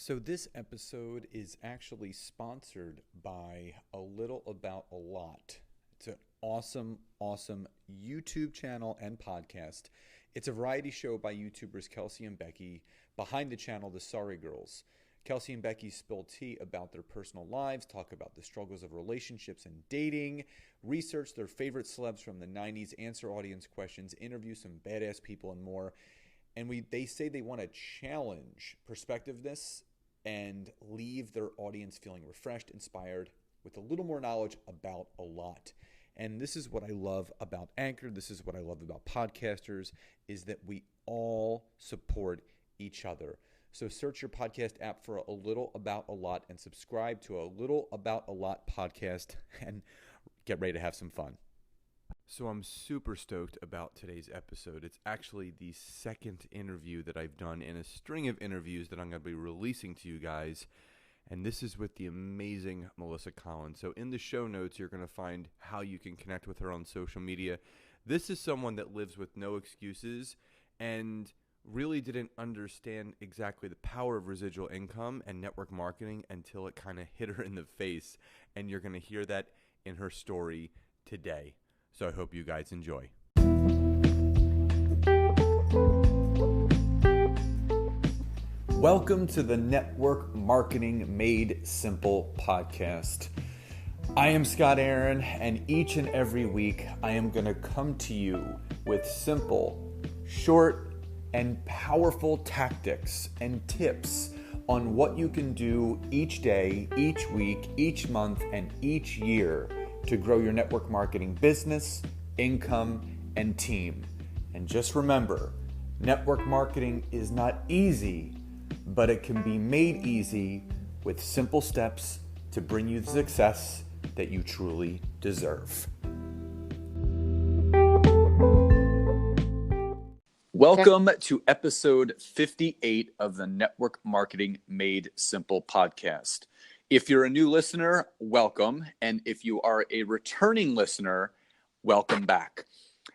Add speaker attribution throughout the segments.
Speaker 1: So this episode is actually sponsored by A Little About a Lot. It's an awesome YouTube channel and podcast. It's a variety show by YouTubers Kelsey and Becky, behind the channel The Sorry Girls. Kelsey and Becky spill tea about their personal lives, talk about the struggles of relationships and dating, research their favorite celebs from the 90s, answer audience questions, interview some badass people, and more. And they say they want to challenge perspectiveness and leave their audience feeling refreshed, inspired, with a little more knowledge about a lot. And this is what I love about Anchor. This is what I love about podcasters, is that we all support each other. So search your podcast app for A Little About a Lot and subscribe to A Little About a Lot podcast and get ready to have some fun. So I'm super stoked about today's episode. It's actually the second interview that I've done in a string of interviews that I'm going to be releasing to you guys. And this is with the amazing Melissa Collins. So in the show notes, you're going to find how you can connect with her on social media. This is someone that lives with no excuses and really didn't understand exactly the power of residual income and network marketing until it kind of hit her in the face. And you're going to hear that in her story today. So I hope you guys enjoy. Welcome to the Network Marketing Made Simple podcast. I am Scott Aaron, and each and every week I am going to come to you with simple, short, and powerful tactics and tips on what you can do each day, each week, each month, and each year to grow your network marketing business, income, and team. And just remember, network marketing is not easy, but it can be made easy with simple steps to bring you the success that you truly deserve. Welcome to episode 58 of the Network Marketing Made Simple podcast. If you're a new listener, welcome. And if you are a returning listener, welcome back.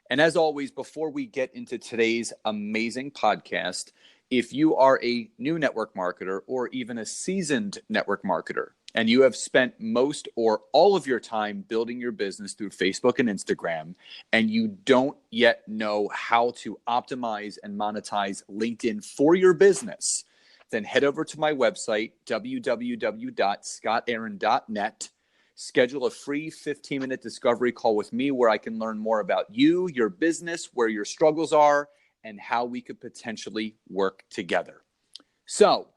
Speaker 1: And as always, before we get into today's amazing podcast, if you are a new network marketer or even a seasoned network marketer, and you have spent most or all of your time building your business through Facebook and Instagram, and you don't yet know how to optimize and monetize LinkedIn for your business, then head over to my website, www.scottaaron.net. Schedule a free 15-minute discovery call with me where I can learn more about you, your business, where your struggles are, and how we could potentially work together. So,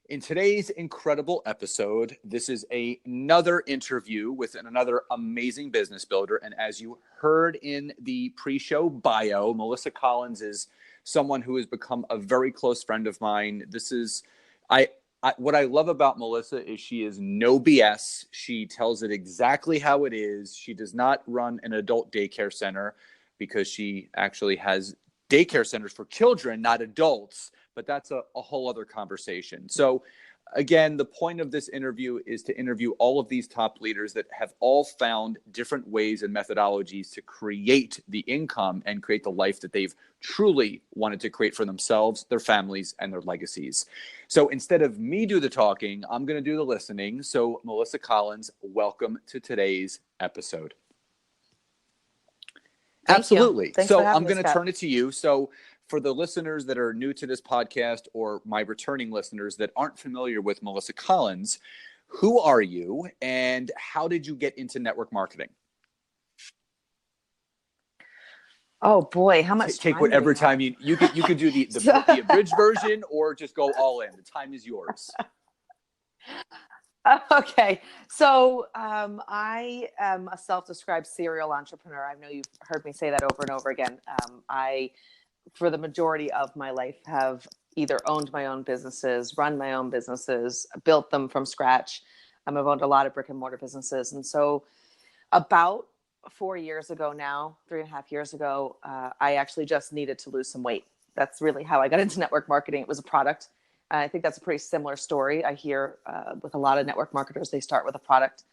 Speaker 1: in today's incredible episode, this is another interview with another amazing business builder. And as you heard in the pre-show bio, Melissa Collins is someone who has become a very close friend of mine. What I love about Melissa is she is no BS. She tells it exactly how it is. She does not run an adult daycare center because she actually has daycare centers for children, not adults, but that's a whole other conversation. So again, the point of this interview is to interview all of these top leaders that have all found different ways and methodologies to create the income and create the life that they've truly wanted to create for themselves, their families, and their legacies. So instead of me do the talking, I'm going to do the listening. So Melissa Collins, welcome to today's episode. Absolutely. So I'm going to turn it to you. So for the listeners that are new to this podcast or my returning listeners that aren't familiar with Melissa Collins, who are you and how did you get into network marketing?
Speaker 2: Oh boy, how much
Speaker 1: Take whatever time you could do the abridged version or just go all in. The time is yours.
Speaker 2: Okay, so I am a self-described serial entrepreneur. I know you've heard me say that over and over again. I, for the majority of my life, have either owned my own businesses, run my own businesses, built them from scratch. I've owned a lot of brick and mortar businesses. And so about 4 years ago now, 3.5 years ago, I actually just needed to lose some weight. That's really how I got into network marketing. It was a product. I think that's a pretty similar story. I hear with a lot of network marketers, they start with a product,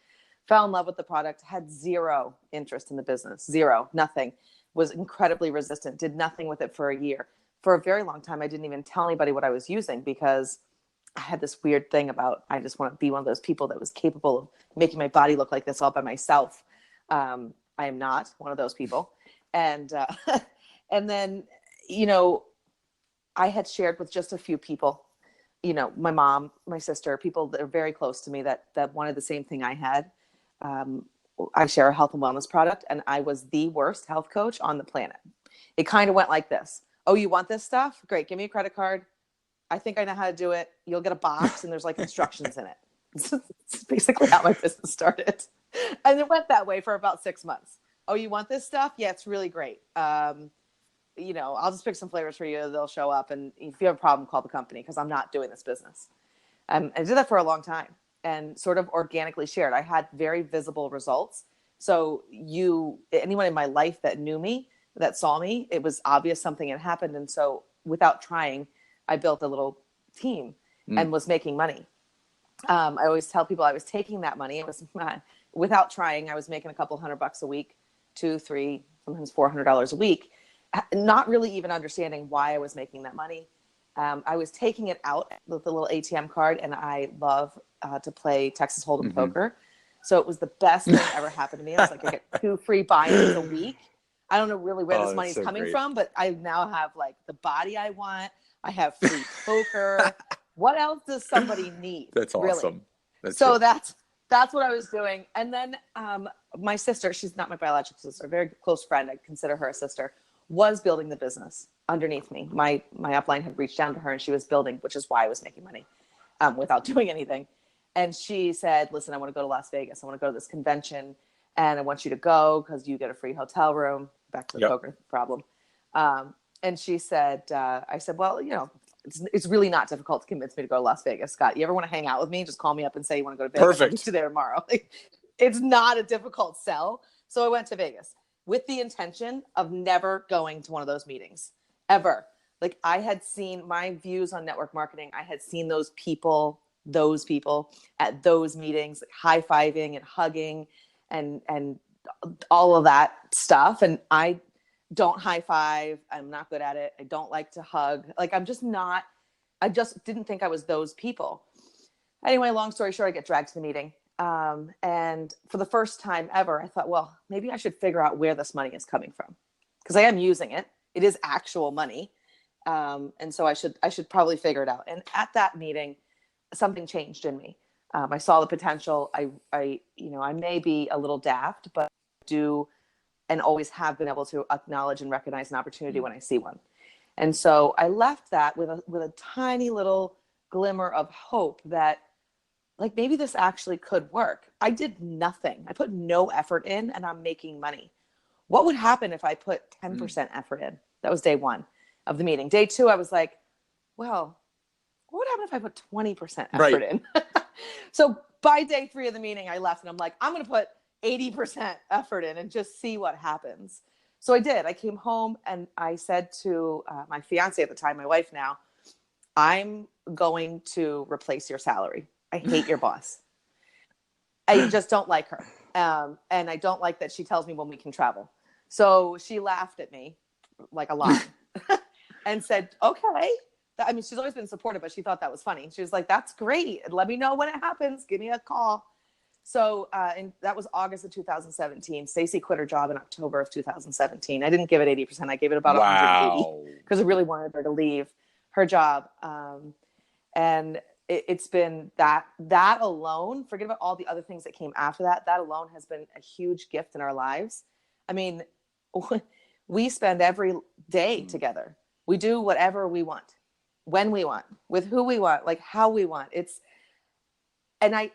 Speaker 2: fell in love with the product, had zero interest in the business, zero, nothing, was incredibly resistant, did nothing with it for a year. For a very long time, I didn't even tell anybody what I was using because I had this weird thing about, I just want to be one of those people that was capable of making my body look like this all by myself. I am not one of those people. And, and then, you know, I had shared with just a few people, you know, my mom, my sister, people that are very close to me that wanted the same thing I had. Um, I share a health and wellness product, and I was the worst health coach on the planet. It kind of went like this. Oh, you want this stuff? Great. Give me a credit card. I think I know how to do it. You'll get a box and there's like instructions in it. It's basically how my business started. And it went that way for about 6 months. Oh, you want this stuff? Yeah, it's really great. You know, I'll just pick some flavors for you. They'll show up. And if you have a problem, call the company, because I'm not doing this business. I did that for a long time and sort of organically shared. I had very visible results. So anyone in my life that knew me, that saw me, it was obvious something had happened. And so without trying, I built a little team and was making money. I always tell people I was taking that money. It was without trying. I was making a couple $100 a week, 2, 3, sometimes $400 a week, not really even understanding why I was making that money. I was taking it out with a little ATM card, and I love to play Texas Hold'em poker. So it was the best thing that ever happened to me. I was like, I get 2 free buy-ins a week. I don't know really where this money is coming from, but I now have like the body I want. I have free poker. What else does somebody need?
Speaker 1: That's awesome.
Speaker 2: Really? That's what I was doing. And then my sister, she's not my biological sister, a very close friend, I consider her a sister, was building the business underneath me. My upline had reached down to her and she was building, which is why I was making money without doing anything. And she said, listen, I want to go to Las Vegas. I want to go to this convention and I want you to go because you get a free hotel room. Back to the poker problem. And she said, I said, well, you know, it's really not difficult to convince me to go to Las Vegas. Scott, you ever want to hang out with me? Just call me up and say you want to go to Vegas.
Speaker 1: Perfect.
Speaker 2: I'll meet you there tomorrow. It's not a difficult sell. So I went to Vegas with the intention of never going to one of those meetings ever. Like I had seen my views on network marketing. I had seen those people at those meetings, like high-fiving and hugging and all of that stuff. And I don't high five. I'm not good at it. I don't like to hug. Like I just didn't think I was those people. Anyway, long story short, I get dragged to the meeting. And for the first time ever, I thought, well, maybe I should figure out where this money is coming from because I am using it. It is actual money. And so I should probably figure it out. And at that meeting, something changed in me. I saw the potential. I may be a little daft, but I do and always have been able to acknowledge and recognize an opportunity when I see one. And so I left that with a tiny little glimmer of hope that like maybe this actually could work. I did nothing. I put no effort in and I'm making money. What would happen if I put 10% effort in? That was day 1 of the meeting. Day 2, I was like, well, what would happen if I put 20% effort in? So by day 3 of the meeting, I left and I'm like, I'm going to put 80% effort in and just see what happens. So I did. I came home and I said to my fiance at the time, my wife now, I'm going to replace your salary. I hate your boss. I just don't like her. And I don't like that she tells me when we can travel. So she laughed at me like a lot and said, okay. I mean, she's always been supportive, but she thought that was funny. She was like, that's great. Let me know when it happens. Give me a call. So, and that was August of 2017. Stacey quit her job in October of 2017. I didn't give it 80%. I gave it about 180 because I really wanted her to leave her job. And it's been that alone, forget about all the other things that came after that. That alone has been a huge gift in our lives. I mean, we spend every day together. We do whatever we want, when we want, with who we want, like how we want. And I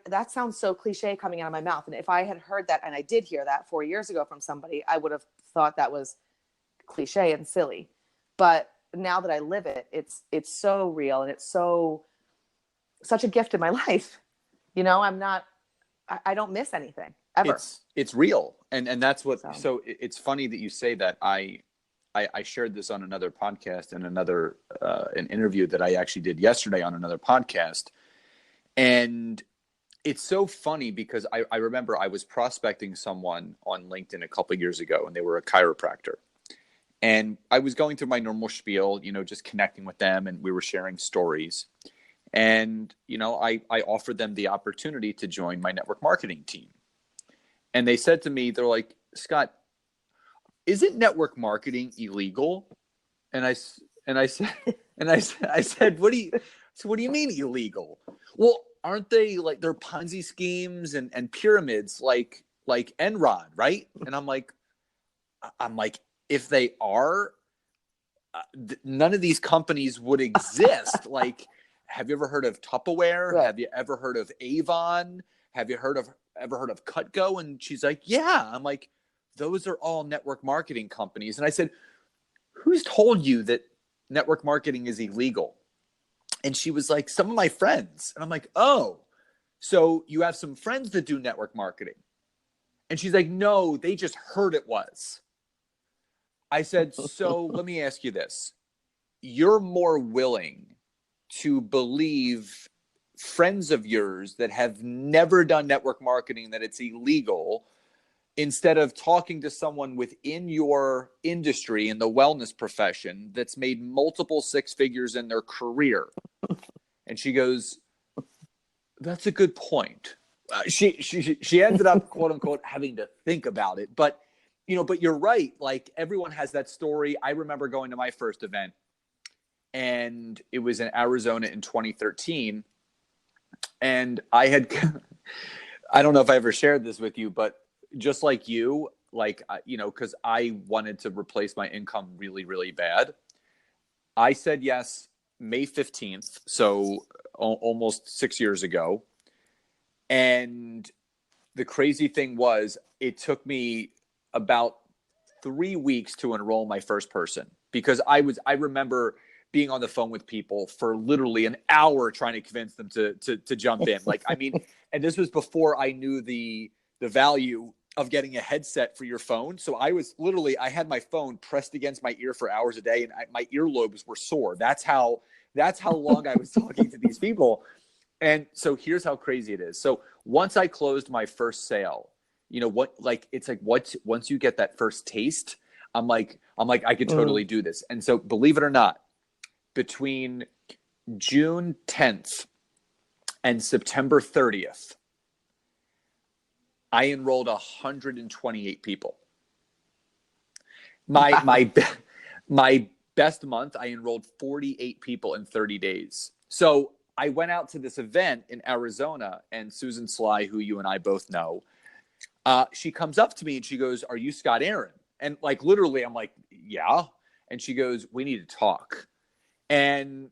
Speaker 2: that sounds so cliche coming out of my mouth. And if I had heard that, and I did hear that 4 years ago from somebody, I would have thought that was cliche and silly. But now that I live it, it's so real and it's such a gift in my life. You know, I don't miss anything ever.
Speaker 1: It's real. And that's what, so it's funny that you say that. I shared this on another podcast and an interview that I actually did yesterday on another podcast. And it's so funny because I remember I was prospecting someone on LinkedIn a couple of years ago and they were a chiropractor. And I was going through my normal spiel, you know, just connecting with them and we were sharing stories. And, I offered them the opportunity to join my network marketing team. And they said to me, they're like, Scott, isn't network marketing illegal? And I said, I said, what do you mean illegal? Well, aren't they like, they're Ponzi schemes and pyramids like Enron, right? And I'm like, if they are, none of these companies would exist. Like, have you ever heard of Tupperware?
Speaker 2: Right.
Speaker 1: Have you ever heard of Avon? Have you ever heard of Cutco? And she's like, yeah. I'm like, those are all network marketing companies. And I said, who's told you that network marketing is illegal? And she was like, some of my friends. And I'm like, oh, so you have some friends that do network marketing? And she's like, no, they just heard it was. I said, so let me ask you this. You're more willing to believe friends of yours that have never done network marketing that it's illegal, instead of talking to someone within your industry in the wellness profession that's made multiple six figures in their career? And she goes, that's a good point. She ended up, quote unquote, having to think about it. But you're right. Like, everyone has that story. I remember going to my first event, and it was in Arizona in 2013. And I don't know if I ever shared this with you, but just like you, because I wanted to replace my income really, really bad. I said yes May 15th, so almost 6 years ago. And the crazy thing was, it took me about 3 weeks to enroll my first person, because I remember being on the phone with people for literally an hour trying to convince them to jump in. Like, I mean, and this was before I knew the value of getting a headset for your phone. So I had my phone pressed against my ear for hours a day, and my earlobes were sore. That's how long I was talking to these people. And so here's how crazy it is. So once I closed my first sale, once you get that first taste, I'm like, I could totally do this. And so, believe it or not, between June 10th and September 30th, I enrolled 128 people. My best month, I enrolled 48 people in 30 days. So I went out to this event in Arizona, and Susan Sly, who you and I both know, she comes up to me and she goes, "Are you Scott Aaron?" And literally, I'm like, "Yeah." And she goes, "We need to talk." And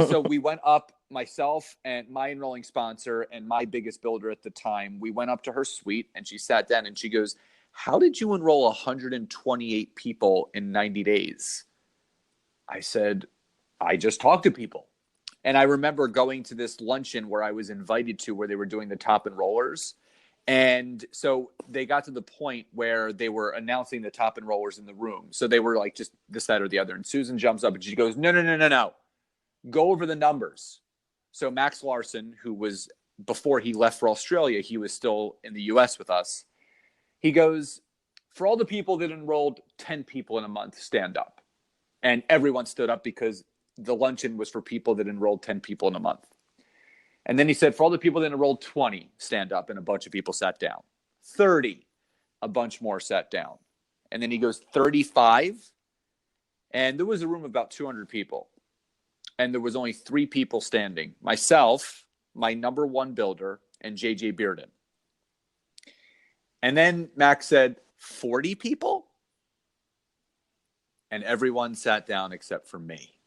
Speaker 1: so we went up, myself and my enrolling sponsor and my biggest builder at the time. We went up to her suite, and she sat down and she goes, "How did you enroll 128 people in 90 days? I said, "I just talked to people." And I remember going to this luncheon where I was invited to, where they were doing the top enrollers. And so they got to the point where they were announcing the top enrollers in the room. So they were like, just this, that, or the other. And Susan jumps up and she goes, no. Go over the numbers. So Max Larson, who was, before he left for Australia, he was still in the US with us. He goes, "For all the people that enrolled 10 people in a month, stand up." And everyone stood up, because the luncheon was for people that enrolled 10 people in a month. And then he said, "For all the people that enrolled 20, stand up." And a bunch of people sat down. 30, a bunch more sat down. And then he goes, 35. And there was a room of about 200 people. And there was only 3 people standing: myself, my number one builder, and JJ Bearden. And then Max said, 40 people? And everyone sat down except for me.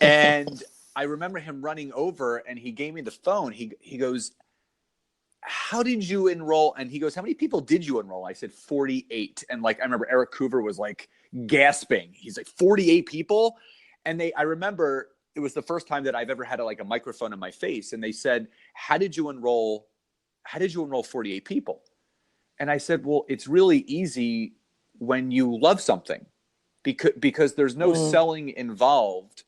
Speaker 1: And I remember him running over, and he gave me the phone. He goes, "How did you enroll?" And he goes, "How many people did you enroll?" I said, 48. And I remember Eric Coover was gasping. He's like, 48 people? And I remember it was the first time that I've ever had a microphone in my face. And they said, how did you enroll 48 people? And I said, well, it's really easy when you love something, because there's no selling involved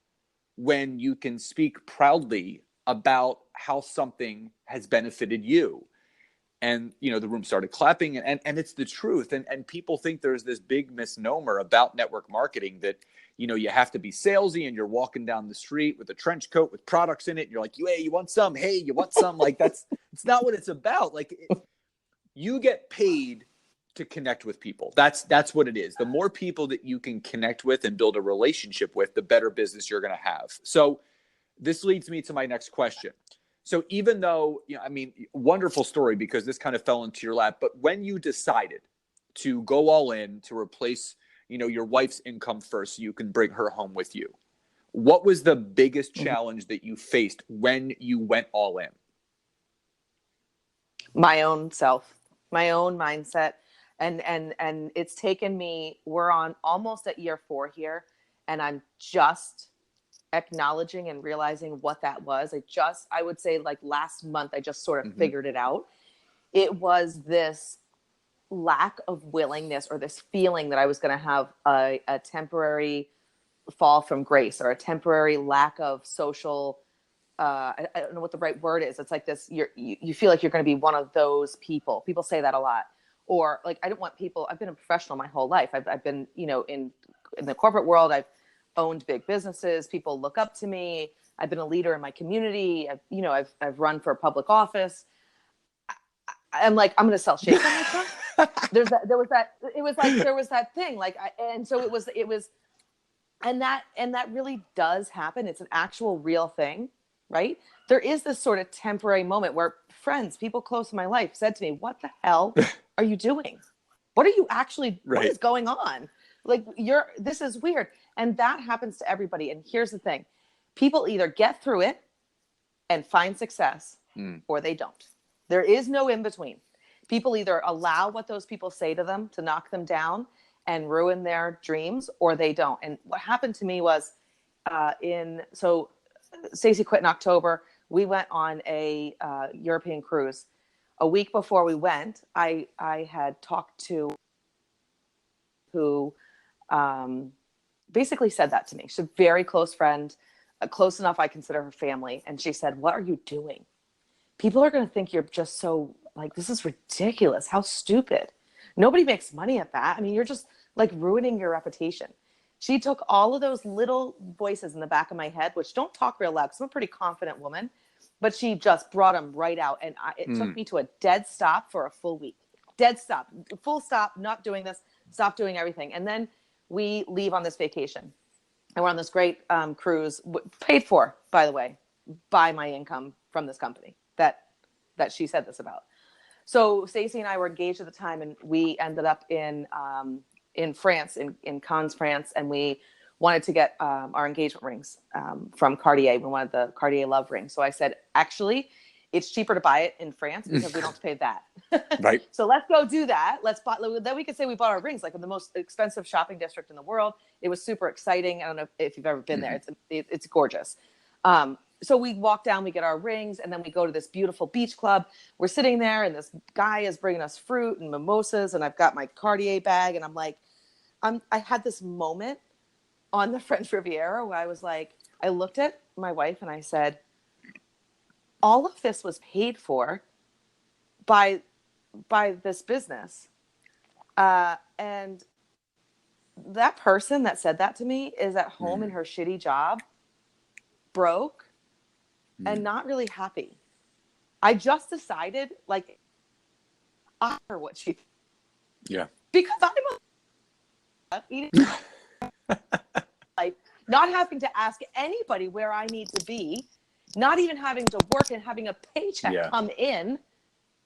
Speaker 1: when you can speak proudly about how something has benefited you. And, the room started clapping, and it's the truth. And people think there's this big misnomer about network marketing that, you have to be salesy and you're walking down the street with a trench coat with products in it. And you're like, hey, you want some? Hey, you want some? Like it's not what it's about. Like you get paid to connect with people. That's what it is. The more people that you can connect with and build a relationship with, the better business you're going to have. So this leads me to my next question. So even though, wonderful story, because this kind of fell into your lap, but when you decided to go all in to replace, your wife's income first so you can bring her home with you, what was the biggest challenge that you faced when you went all in?
Speaker 2: My own self, my own mindset. And it's taken me, we're on almost at year 4 here. And I'm just acknowledging and realizing what that was. I would say like last month, I just sort of figured it out. It was this lack of willingness, or this feeling that I was going to have a temporary fall from grace, or a temporary lack of social, I don't know what the right word is. It's like this, you feel like you're going to be one of those people. People say that a lot. Or like, I don't want people, I've been a professional my whole life. I've been, in the corporate world, I've owned big businesses. People look up to me. I've been a leader in my community. I've run for a public office. I'm like, I'm going to sell shakes on my truck. There was that thing. Like, and that really does happen. It's an actual real thing, right? There is this sort of temporary moment where people close to my life said to me, what the hell are you doing? What are you actually, What is going on? Like this is weird. And that happens to everybody. And here's the thing. People either get through it and find success or they don't. There is no in between. People either allow what those people say to them to knock them down and ruin their dreams, or they don't. And what happened to me was Stacey quit in October. We went on a European cruise. A week before we went, I had talked to who basically said that to me. She's a very close friend, close enough I consider her family. And she said, what are you doing? People are going to think you're just so, like, this is ridiculous. How stupid. Nobody makes money at that. I mean, you're just like ruining your reputation. She took all of those little voices in the back of my head, which don't talk real loud because I'm a pretty confident woman, but she just brought them right out. And it took me to a dead stop for a full week. Dead stop, full stop, not doing this, stop doing everything. And then we leave on this vacation. And we're on this great cruise, paid for, by the way, by my income from this company that she said this about. So Stacey and I were engaged at the time, and we ended up in France, in Cannes, France, and we wanted to get our engagement rings from Cartier. We wanted the Cartier Love ring. So I said, actually, it's cheaper to buy it in France because we don't have to pay that.
Speaker 1: Right.
Speaker 2: So let's go do that. Then we could say we bought our rings, like in the most expensive shopping district in the world. It was super exciting. I don't know if you've ever been there. It's gorgeous. So we walk down, we get our rings, and then we go to this beautiful beach club. We're sitting there, and this guy is bringing us fruit and mimosas, and I've got my Cartier bag, and I'm like, I had this moment on the French Riviera where I was like, I looked at my wife and I said, all of this was paid for by this business. And that person that said that to me is at home in her shitty job, broke, and not really happy. I just decided, like, I hear what she, because I'm eating like not having to ask anybody where I need to be, not even having to work and having a paycheck come in.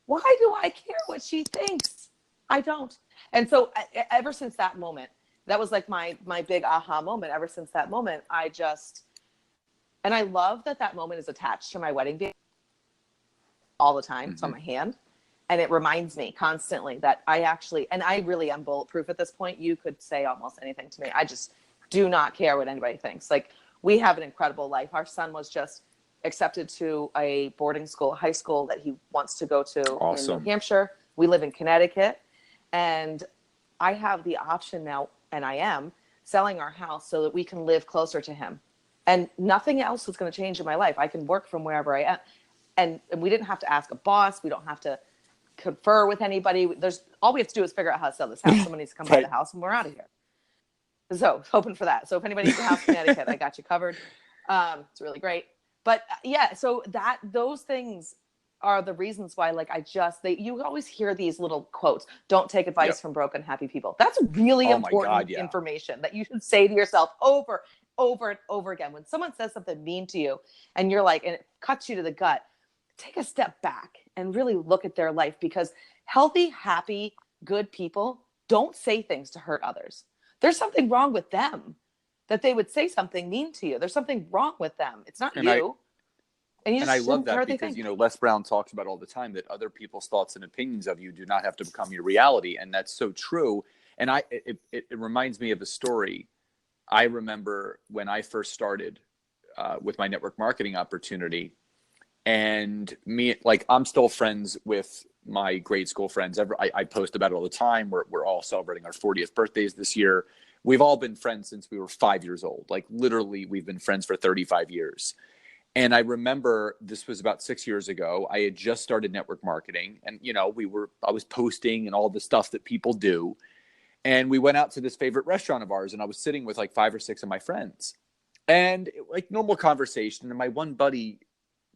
Speaker 2: Why do I care what she thinks? I don't. And so ever since that moment, that was like my big aha moment. Ever since that moment, and I love that moment is attached to my wedding day all the time. It's on my hand. And it reminds me constantly that I really am bulletproof at this point. You could say almost anything to me. I just do not care what anybody thinks. Like, we have an incredible life. Our son was just accepted to a boarding school, high school that he wants to go to in New Hampshire. We live in Connecticut. And I have the option now, and I am selling our house so that we can live closer to him. And nothing else is going to change in my life. I can work from wherever I am. And we didn't have to ask a boss. We don't have to confer with anybody. All we have to do is figure out how to sell this house. Someone needs to come buy the house, and we're out of here. So hoping for that. So if anybody needs a house in Connecticut, I got you covered. It's really great. But yeah, so those things are the reasons why, like, you always hear these little quotes, don't take advice from broken, happy people. That's really important information that you should say to yourself over and over again. When someone says something mean to you and you're like, and it cuts you to the gut, take a step back and really look at their life, because healthy, happy, good people don't say things to hurt others. There's something wrong with them that they would say something mean to you. There's something wrong with them. It's not you.
Speaker 1: And I love that because, Les Brown talks about all the time that other people's thoughts and opinions of you do not have to become your reality. And that's so true. And it reminds me of a story. I remember when I first started with my network marketing opportunity, and I'm still friends with my grade school friends. I post about it all the time. We're all celebrating our 40th birthdays this year. We've all been friends since we were 5 years old. Like, literally, we've been friends for 35 years. And I remember this was about 6 years ago. I had just started network marketing, and I was posting and all the stuff that people do. And we went out to this favorite restaurant of ours, and I was sitting with like 5 or 6 of my friends, and like normal conversation. And my one buddy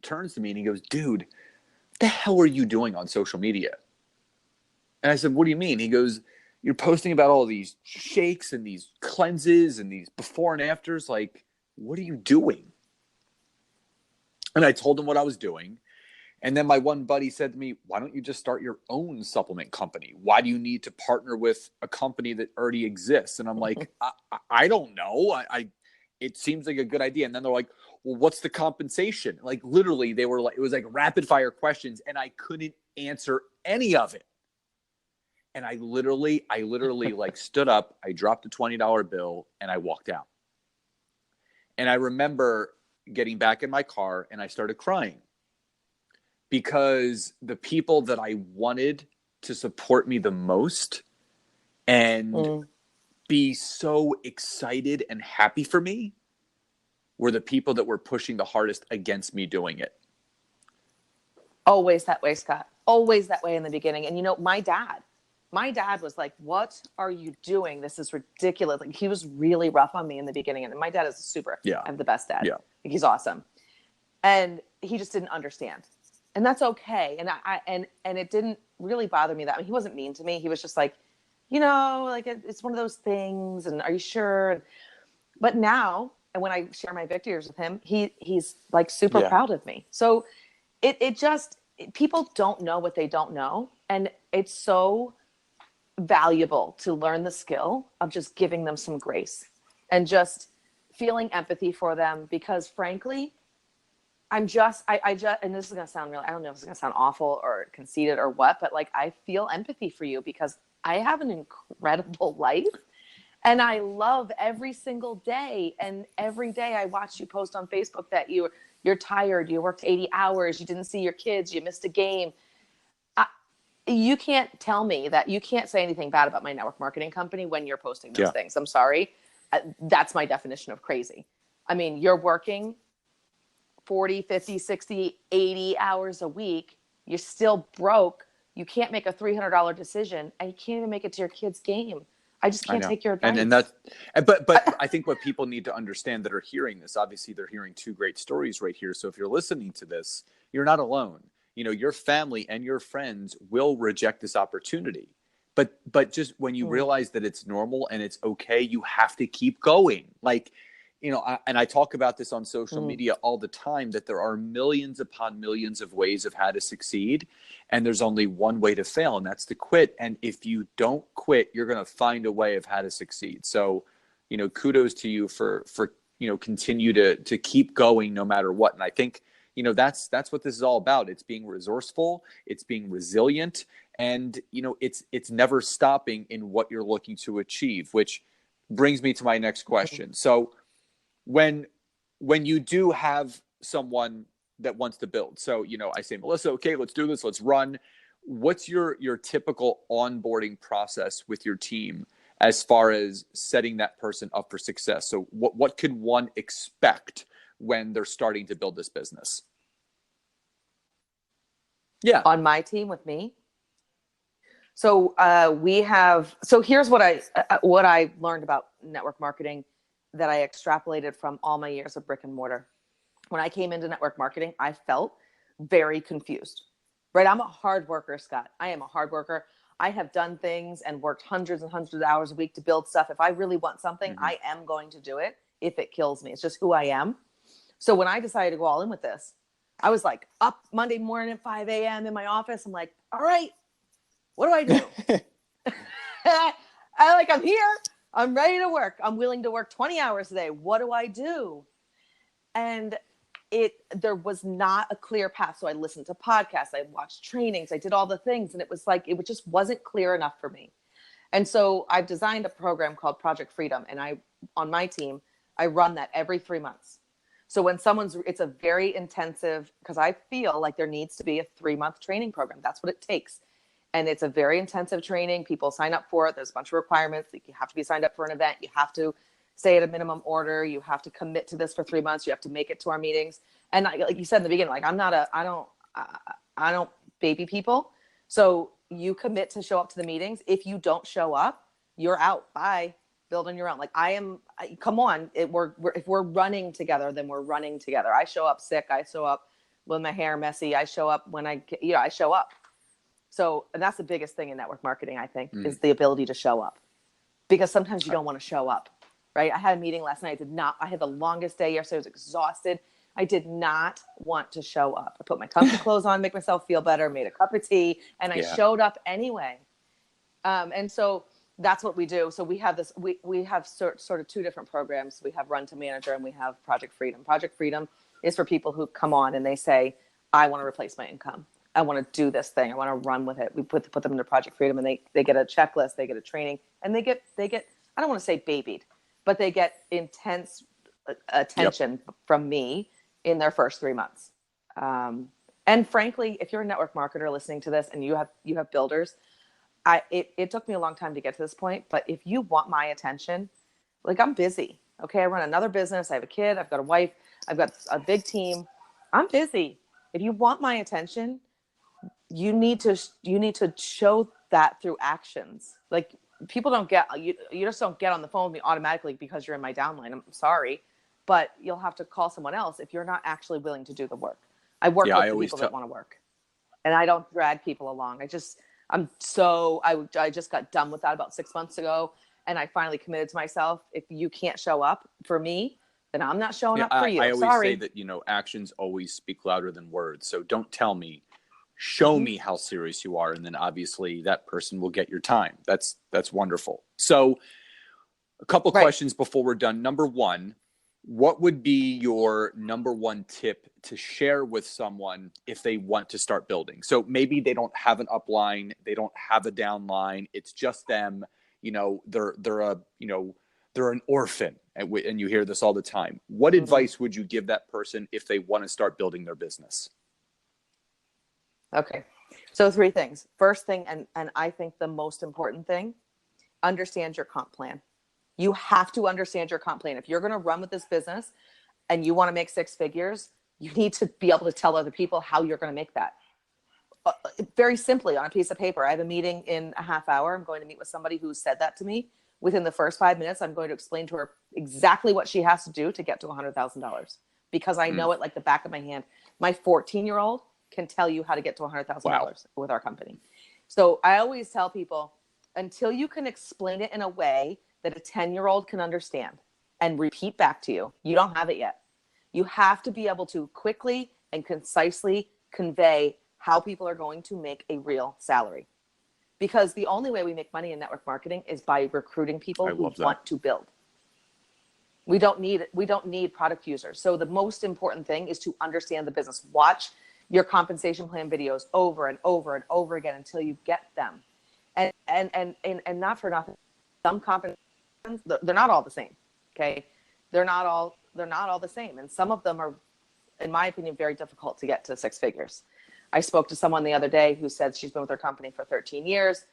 Speaker 1: turns to me and he goes, "Dude, what the hell are you doing on social media?" And I said, "What do you mean?" He goes, "You're posting about all these shakes and these cleanses and these before and afters. Like, what are you doing?" And I told him what I was doing. And then my one buddy said to me, "Why don't you just start your own supplement company? Why do you need to partner with a company that already exists?" And I'm like, I don't know. It seems like a good idea. And then they're like, "Well, what's the compensation?" Like, literally, they were like, it was like rapid fire questions, and I couldn't answer any of it. And I literally like stood up, I dropped a $20 bill, and I walked out. And I remember getting back in my car and I started crying, because the people that I wanted to support me the most and be so excited and happy for me were the people that were pushing the hardest against me doing it.
Speaker 2: Always that way, Scott. Always that way in the beginning. And my dad was like, "What are you doing? This is ridiculous." Like, he was really rough on me in the beginning. And my dad is super.
Speaker 1: Yeah.
Speaker 2: I'm the best dad.
Speaker 1: Yeah.
Speaker 2: Like, he's awesome. And he just didn't understand. And that's okay. And it didn't really bother me that. I mean, he wasn't mean to me. He was just like, like, it's one of those things. And are you sure? But now, and when I share my victories with him, he's like super proud of me. So people don't know what they don't know. And it's so valuable to learn the skill of just giving them some grace and just feeling empathy for them, because frankly, I just, and this is going to sound really, I don't know if it's going to sound awful or conceited or what, but like, I feel empathy for you because I have an incredible life and I love every single day. And every day I watch you post on Facebook that you're tired, you worked 80 hours, you didn't see your kids, you missed a game. You can't tell me that you can't say anything bad about my network marketing company when you're posting those things. I'm sorry. That's my definition of crazy. I mean, you're working 40, 50, 60, 80 hours a week. You're still broke. You can't make a $300 decision, and you can't even make it to your kid's game. I just can't take your advice.
Speaker 1: But I think what people need to understand that are hearing this, obviously they're hearing 2 great stories right here. So if you're listening to this, you're not alone. Your family and your friends will reject this opportunity. But just when you realize that it's normal and it's okay, you have to keep going. Like, and I talk about this on social media all the time, that there are millions upon millions of ways of how to succeed. And there's only one way to fail, and that's to quit. And if you don't quit, you're going to find a way of how to succeed. So, kudos to you for continue to keep going no matter what. And I think, that's what this is all about. It's being resourceful, it's being resilient, and, it's never stopping in what you're looking to achieve, which brings me to my next question. So when you do have someone that wants to build, so, I say, "Melissa, okay, let's do this, let's run." What's your typical onboarding process with your team as far as setting that person up for success? So what could one expect when they're starting to build this business? Yeah.
Speaker 2: On my team with me. So here's what I learned about network marketing that I extrapolated from all my years of brick and mortar. When I came into network marketing, I felt very confused, right? I'm a hard worker, Scott. I am a hard worker. I have done things and worked hundreds and hundreds of hours a week to build stuff. If I really want something, I am going to do it if it kills me. It's just who I am. So when I decided to go all in with this, I was like up Monday morning at 5 a.m. in my office. I'm like, all right, what do I do? I'm here. I'm ready to work. I'm willing to work 20 hours a day. What do I do? And there was not a clear path. So I listened to podcasts. I watched trainings. I did all the things. And it was like, it just wasn't clear enough for me. And so I've designed a program called Project Freedom. And on my team, I run that every 3 months. So when it's a very intensive, because I feel like there needs to be a 3-month training program. That's what it takes. And it's a very intensive training. People sign up for it. There's a bunch of requirements. Like you have to be signed up for an event. You have to stay at a minimum order. You have to commit to this for 3 months. You have to make it to our meetings. And like you said in the beginning, like I don't baby people. So you commit to show up to the meetings. If you don't show up, you're out. Bye. Build on your own. Like come on. If we're running together, then we're running together. I show up sick. I show up with my hair messy. I show up when I show up. So, and that's the biggest thing in network marketing, I think, is the ability to show up, because sometimes you don't want to show up, right? I had a meeting last night. I had the longest day yesterday. I was exhausted. I did not want to show up. I put my comfy clothes on, make myself feel better, made a cup of tea, and I showed up anyway. And so that's what we do. So we have we have sort of 2 different programs. We have Run to Manager and we have Project Freedom. Project Freedom is for people who come on and they say, I want to replace my income. I want to do this thing. I want to run with it. We put them into Project Freedom, and they get a checklist, they get a training, and they get, I don't want to say babied, but they get intense attention from me in their first 3 months. And frankly, if you're a network marketer listening to this and you have builders, it took me a long time to get to this point, but if you want my attention, like I'm busy. Okay. I run another business. I have a kid. I've got a wife. I've got a big team. I'm busy. If you want my attention, you need to show that through actions. Like people don't get, you just don't get on the phone with me automatically because you're in my downline. I'm sorry, but you'll have to call someone else if you're not actually willing to do the work. I work with the people that want to work, and I don't drag people along. I just got done with that about 6 months ago. And I finally committed to myself. If you can't show up for me, then I'm not showing up for you.
Speaker 1: I always say that, actions always speak louder than words. So don't tell me, show me how serious you are. And then obviously that person will get your time. That's wonderful. So a couple questions before we're done. Number one, what would be your number one tip to share with someone if they want to start building? So maybe they don't have an upline, they don't have a downline. It's just them, they're an orphan, and you hear this all the time. What advice would you give that person if they want to start building their business?
Speaker 2: Okay. So 3 things. First thing, and I think the most important thing, understand your comp plan. You have to understand your comp plan. If you're going to run with this business and you want to make 6 figures, you need to be able to tell other people how you're going to make that. Very simply on a piece of paper. I have a meeting in a half hour. I'm going to meet with somebody who said that to me. Within the first 5 minutes, I'm going to explain to her exactly what she has to do to get to $100,000, because I know it like the back of my hand. My 14-year-old can tell you how to get to $100,000 with our company. So I always tell people, until you can explain it in a way that a 10-year-old can understand and repeat back to you, you don't have it yet. You have to be able to quickly and concisely convey how people are going to make a real salary. Because the only way we make money in network marketing is by recruiting people who want to build. We don't need product users. So the most important thing is to understand the business. Watch your compensation plan videos over and over and over again until you get them. And not for nothing, some compensations, they're not all the same. Okay. They're not all the same. And some of them are, in my opinion, very difficult to get to 6 figures. I spoke to someone the other day who said she's been with her company for 13 years.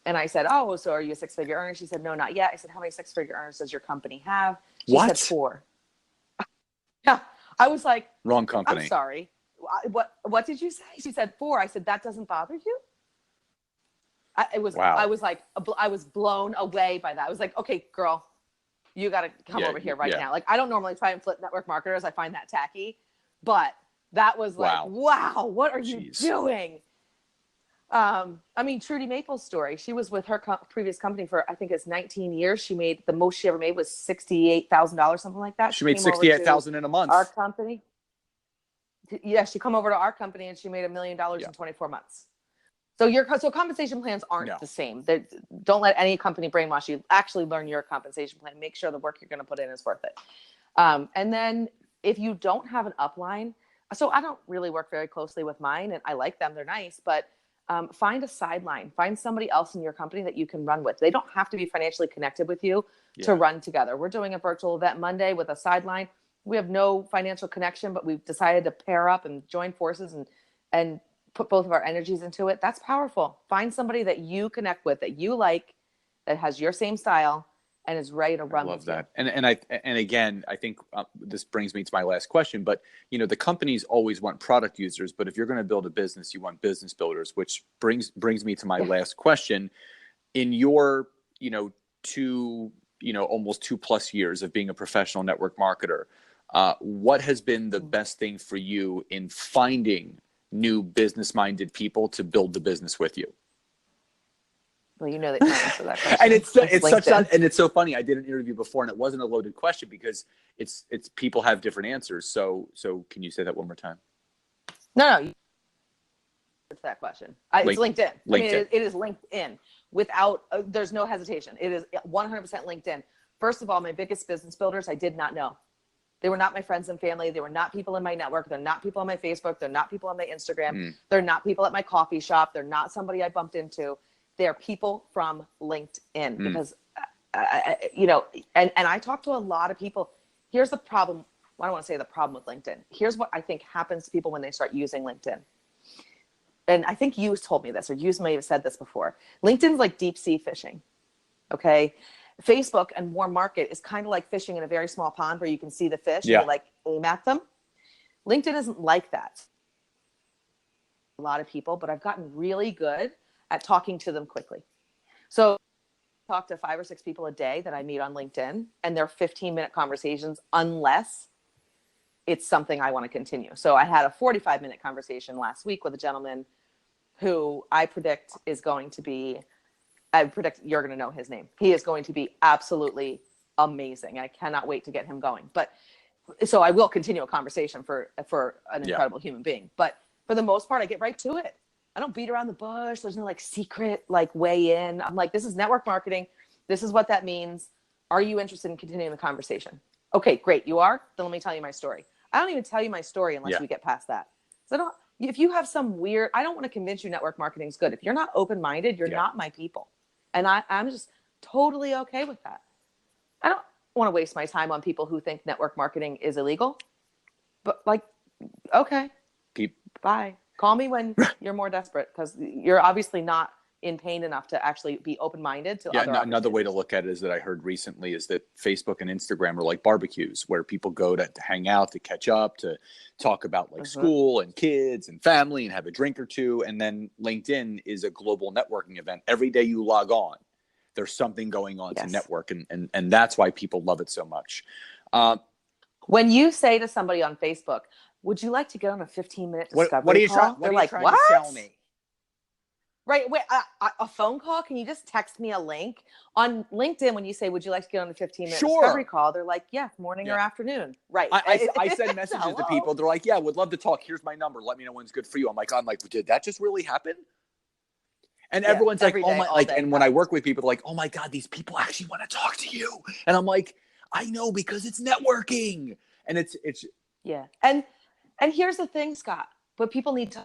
Speaker 2: And I said, oh, so are you a 6-figure earner? She said, no, not yet. I said, how many 6-figure earners does your company have? She said 4. Yeah. I was like,
Speaker 1: wrong company.
Speaker 2: I'm sorry. What did you say? She said 4. I said, that doesn't bother you? I was blown away by that. I was like, okay, girl, you got to come
Speaker 1: Yeah,
Speaker 2: over here right
Speaker 1: yeah.
Speaker 2: now. Like, I don't normally try and flip network marketers. I find that tacky, but that was like, wow, what are you doing? I mean, Trudy Maple's story, she was with her previous company for, I think it's 19 years. She made, the most she ever made was $68,000, something like that.
Speaker 1: She made $68,000 in a month.
Speaker 2: Our company. Yeah, she come over to our company and she made $1 million in 24 months. So so compensation plans aren't the same. Don't let any company brainwash you. Actually learn your compensation plan. Make sure the work you're going to put in is worth it. And then if you don't have an upline, so I don't really work very closely with mine, and I like them. They're nice, but find a sideline. Find somebody else in your company that you can run with. They don't have to be financially connected with you to run together. We're doing a virtual event Monday with a sideline. We have no financial connection, but we've decided to pair up and join forces and put both of our energies into it. That's powerful. Find somebody that you connect with, that you like, that has your same style and is ready to run.
Speaker 1: I love that. And again, I think this brings me to my last question, but the companies always want product users, but if you're going to build a business, you want business builders, which brings me to my last question. In your, almost 2+ years of being a professional network marketer, what has been the best thing for you in finding new business-minded people to build the business with you?
Speaker 2: Well, you know that answer that question.
Speaker 1: And it's so funny. I did an interview before, and it wasn't a loaded question because it's people have different answers. So can you say that one more time?
Speaker 2: No. It's that question. It's LinkedIn. I mean, it is LinkedIn. Without, there's no hesitation. It is 100% LinkedIn. First of all, my biggest business builders, I did not know. They were not my friends and family. They were not people in my network. They're not people on my Facebook. They're not people on my Instagram. They're not people at my coffee shop. They're not somebody I bumped into. They're people from LinkedIn because, and I talk to a lot of people. Here's the problem. I don't want to say the problem with LinkedIn. Here's what I think happens to people when they start using LinkedIn. And I think you told me this, or you may have said this before. LinkedIn's like deep sea fishing. Okay. Facebook and warm market is kind of like fishing in a very small pond where you can see the fish and you like aim at them. LinkedIn isn't like that. A lot of people, but I've gotten really good at talking to them quickly. So I talk to 5 or 6 people a day that I meet on LinkedIn, and they're 15-minute conversations unless it's something I want to continue. So I had a 45-minute conversation last week with a gentleman who I predict you're going to know his name. He is going to be absolutely amazing. I cannot wait to get him going. But so I will continue a conversation for an incredible human being. But for the most part, I get right to it. I don't beat around the bush. There's no secret way in. I'm like, this is network marketing. This is what that means. Are you interested in continuing the conversation? Okay, great. You are? Then let me tell you my story. I don't even tell you my story unless we get past that. So if you have some weird, I don't want to convince you network marketing is good. If you're not open-minded, you're not my people. And I'm just totally okay with that. I don't want to waste my time on people who think network marketing is illegal. But okay, bye. Call me when you're more desperate, because you're obviously not in pain enough to actually be open-minded to other
Speaker 1: another way to look at it is that I heard recently is that Facebook and Instagram are like barbecues where people go to hang out, to catch up, to talk about school and kids and family and have a drink or two. And then LinkedIn is a global networking event. Every day you log on, there's something going on to network. And that's why people love it so much.
Speaker 2: When you say to somebody on Facebook, would you like to get on a 15-minute discovery
Speaker 1: what are you
Speaker 2: call?
Speaker 1: They're like, what? To sell me?
Speaker 2: Right. Wait, a phone call? Can you just text me a link? On LinkedIn, when you say, would you like to get on a 15-minute discovery call? They're like, morning or afternoon. Right.
Speaker 1: I send messages to people. They're like, would love to talk. Here's my number. Let me know when's good for you. I'm like, did that just really happen? And everyone's like, oh my, and when I work with people, they're like, oh my God, these people actually want to talk to you. And I'm like, I know, because it's networking. And it's.
Speaker 2: Yeah. And here's the thing, Scott, but people need to.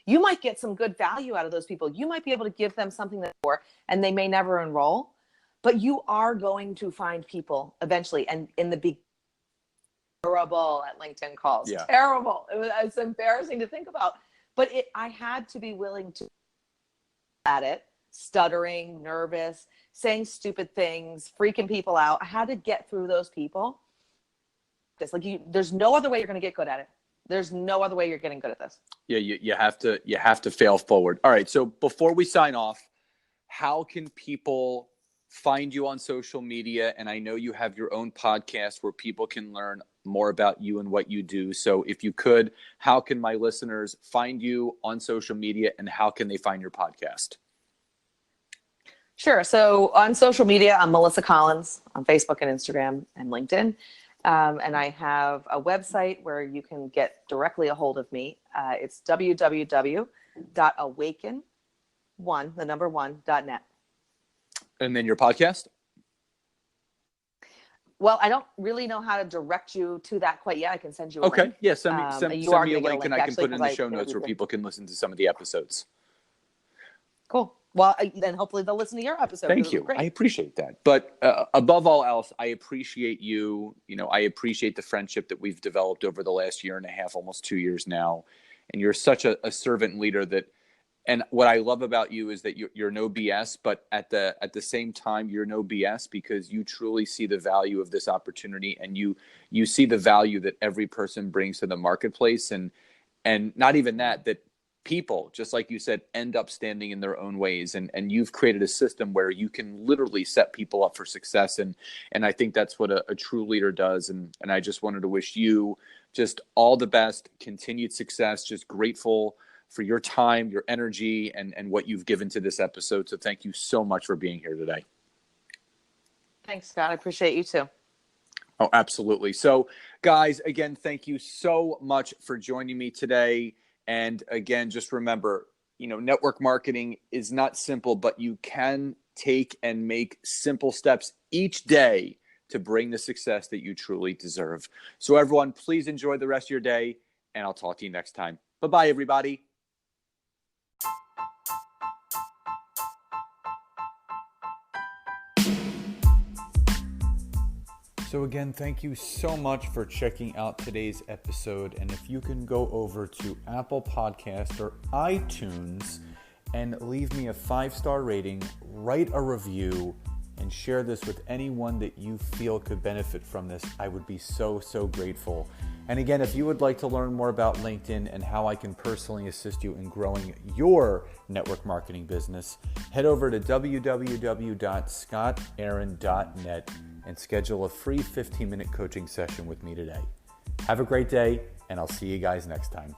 Speaker 2: You might get some good value out of those people. You might be able to give them something and they may never enroll, but you are going to find people eventually. And in the beginning, terrible at LinkedIn calls, terrible. It's embarrassing to think about, but I had to be willing to at it, stuttering, nervous, saying stupid things, freaking people out. I had to get through those people. There's no other way you're going to get good at it. There's no other way you're getting good at this.
Speaker 1: Yeah, you have to fail forward. All right. So before we sign off, how can people find you on social media, and I know you have your own podcast where people can learn more about you and what you do. So if you could, how can my listeners find you on social media, and how can they find your podcast?
Speaker 2: Sure. So on social media, I'm Melissa Collins on Facebook and Instagram and LinkedIn. And I have a website where you can get directly a hold of me. It's www.awaken1.net.
Speaker 1: And then your podcast?
Speaker 2: Well, I don't really know how to direct you to that quite yet. I can send you a link.
Speaker 1: Okay. Yeah. Send me a link, and I can put it in the show notes where people can listen to some of the episodes.
Speaker 2: Cool. Well, then hopefully they'll listen to your episode.
Speaker 1: Thank you. I appreciate that. But above all else, I appreciate you. I appreciate the friendship that we've developed over the last year and a half, almost 2 years now. And you're such a servant leader and what I love about you is that you're no BS, but at the same time, you're no BS because you truly see the value of this opportunity, and you see the value that every person brings to the marketplace, and not even that people, just like you said, end up standing in their own ways, and you've created a system where you can literally set people up for success, and I think that's what a true leader does, and I just wanted to wish you just all the best, continued success, just grateful for your time, your energy, and what you've given to this episode. So thank you so much for being here today.
Speaker 2: Thanks, Scott. I appreciate you too.
Speaker 1: Oh, absolutely. So guys, again, thank you so much for joining me today. And again, just remember, network marketing is not simple, but you can take and make simple steps each day to bring the success that you truly deserve. So everyone, please enjoy the rest of your day, and I'll talk to you next time. Bye-bye, everybody. So again, thank you so much for checking out today's episode. And if you can go over to Apple Podcasts or iTunes and leave me a 5-star rating, write a review, and share this with anyone that you feel could benefit from this, I would be so, so grateful. And again, if you would like to learn more about LinkedIn and how I can personally assist you in growing your network marketing business, head over to www.scottaaron.net and schedule a free 15-minute coaching session with me today. Have a great day, and I'll see you guys next time.